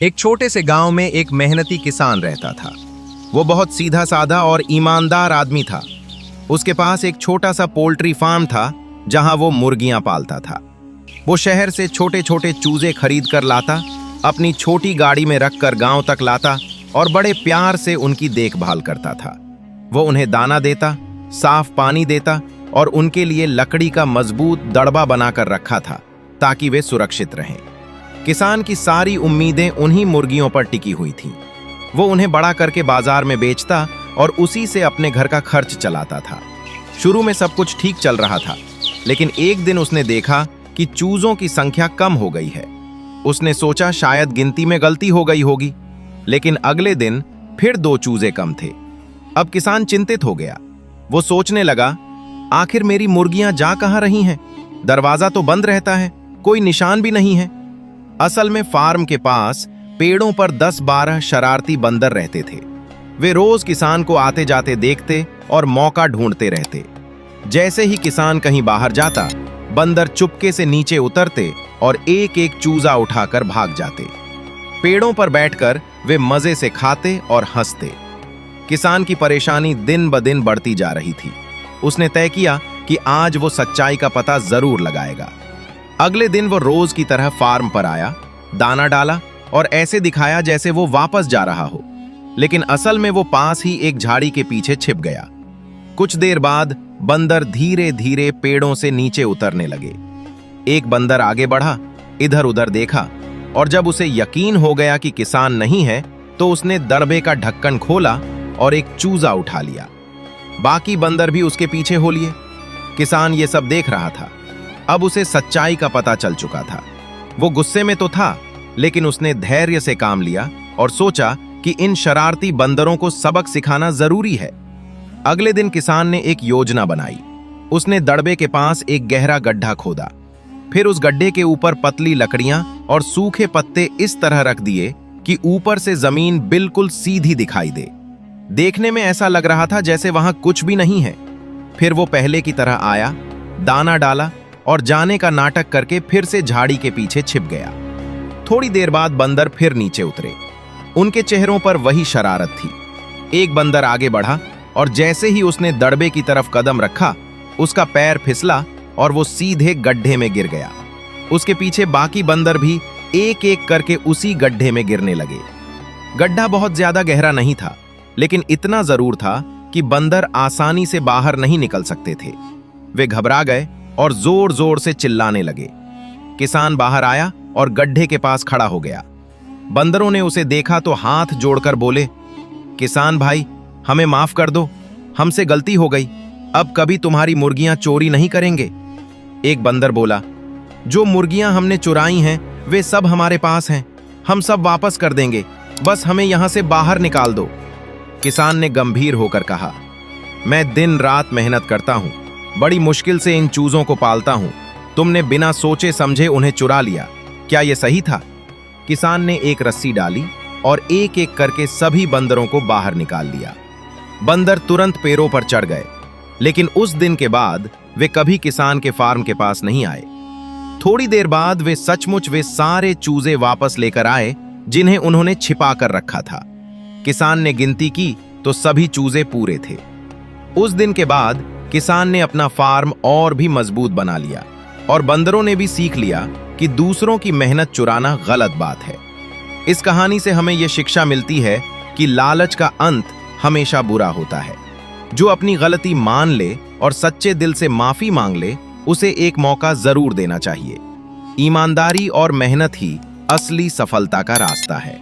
एक छोटे से गांव में एक मेहनती किसान रहता था। वो बहुत सीधा साधा और ईमानदार आदमी था। उसके पास एक छोटा सा पोल्ट्री फार्म था जहां वो मुर्गियां पालता था। वो शहर से छोटे छोटे चूजे खरीद कर लाता, अपनी छोटी गाड़ी में रखकर गांव तक लाता और बड़े प्यार से उनकी देखभाल करता था। वो उन्हें दाना देता, साफ पानी देता और उनके लिए लकड़ी का मजबूत दड़बा बनाकर रखा था ताकि वे सुरक्षित रहें। किसान की सारी उम्मीदें उन्हीं मुर्गियों पर टिकी हुई थीं। वो उन्हें बड़ा करके बाजार में बेचता और उसी से अपने घर का खर्च चलाता था। शुरू में सब कुछ ठीक चल रहा था, लेकिन एक दिन उसने देखा कि चूजों की संख्या कम हो गई है। उसने सोचा शायद गिनती में गलती हो गई होगी, लेकिन अगले दिन फिर 2 चूजे कम थे। अब किसान चिंतित हो गया। वो सोचने लगा, आखिर मेरी मुर्गियां जा कहां रही हैं? दरवाजा तो बंद रहता है, कोई निशान भी नहीं है। असल में फार्म के पास पेड़ों पर 10-12 शरारती बंदर रहते थे। वे रोज किसान को आते जाते देखते और मौका ढूंढते रहते। जैसे ही किसान कहीं बाहर जाता, बंदर चुपके से नीचे उतरते और एक एक चूजा उठाकर भाग जाते। पेड़ों पर बैठकर वे मजे से खाते और हंसते। किसान की परेशानी दिन ब दिन बढ़ती जा रही थी। उसने तय किया कि आज वो सच्चाई का पता जरूर लगाएगा। अगले दिन वो रोज की तरह फार्म पर आया, दाना डाला और ऐसे दिखाया जैसे वो वापस जा रहा हो, लेकिन असल में वो पास ही एक झाड़ी के पीछे छिप गया। कुछ देर बाद बंदर धीरे धीरे पेड़ों से नीचे उतरने लगे। एक बंदर आगे बढ़ा, इधर उधर देखा और जब उसे यकीन हो गया कि किसान नहीं है, तो उसने दड़बे का ढक्कन खोला और एक चूजा उठा लिया। बाकी बंदर भी उसके पीछे हो लिए। किसान ये सब देख रहा था। अब उसे सच्चाई का पता चल चुका था। वो गुस्से में तो था, लेकिन उसने धैर्य से काम लिया और सोचा कि इन शरारती बंदरों को सबक सिखाना जरूरी है। अगले दिन किसान ने एक योजना बनाई। उसने दड़बे के पास एक गहरा गड्ढा खोदा। फिर उस गड्ढे के ऊपर पतली लकड़ियां और सूखे पत्ते इस तरह रख दिए कि ऊपर से जमीन बिल्कुल सीधी दिखाई दे। देखने में ऐसा लग रहा था जैसे वहां कुछ भी नहीं है। फिर वो पहले की तरह आया, दाना डाला और जाने का नाटक करके फिर से झाड़ी के पीछे छिप गया। थोड़ी देर बाद बंदर फिर नीचे उतरे। उनके चेहरों पर वही शरारत थी। एक बंदर आगे बढ़ा और जैसे ही उसने दड़बे की तरफ कदम रखा, उसका पैर फिसला और वो सीधे गड्ढे में गिर गया। उसके पीछे बाकी बंदर भी एक एक करके उसी गड्ढे में गिरने लगे। गड्ढा बहुत ज्यादा गहरा नहीं था, लेकिन इतना जरूर था कि बंदर आसानी से बाहर नहीं निकल सकते थे। वे घबरा गए और जोर जोर से चिल्लाने लगे। किसान बाहर आया और गड्ढे के पास खड़ा हो गया। बंदरों ने उसे देखा तो हाथ जोड़कर बोले, किसान भाई, हमें माफ कर दो, हमसे गलती हो गई। अब कभी तुम्हारी मुर्गियां चोरी नहीं करेंगे। एक बंदर बोला, जो मुर्गियां हमने चुराई हैं वे सब हमारे पास हैं, हम सब वापस कर देंगे, बस हमें यहां से बाहर निकाल दो। किसान ने गंभीर होकर कहा, मैं दिन रात मेहनत करता हूं, बड़ी मुश्किल से इन चूजों को पालता हूं। तुमने बिना सोचे समझे उन्हें चुरा लिया, क्या यह सही था? किसान ने एक रस्सी डाली और एक एक करके सभी बंदरों को बाहर निकाल लिया। बंदर तुरंत पेड़ों पर चढ़ गए, लेकिन उस दिन के बाद वे कभी किसान के फार्म के पास नहीं आए। थोड़ी देर बाद वे सचमुच वे सारे चूजे वापस लेकर आए जिन्हें उन्होंने छिपा कर रखा था। किसान ने गिनती की तो सभी चूजे पूरे थे। उस दिन के बाद किसान ने अपना फार्म और भी मजबूत बना लिया और बंदरों ने भी सीख लिया कि दूसरों की मेहनत चुराना गलत बात है। इस कहानी से हमें यह शिक्षा मिलती है कि लालच का अंत हमेशा बुरा होता है। जो अपनी गलती मान ले और सच्चे दिल से माफी मांग ले, उसे एक मौका जरूर देना चाहिए। ईमानदारी और मेहनत ही असली सफलता का रास्ता है।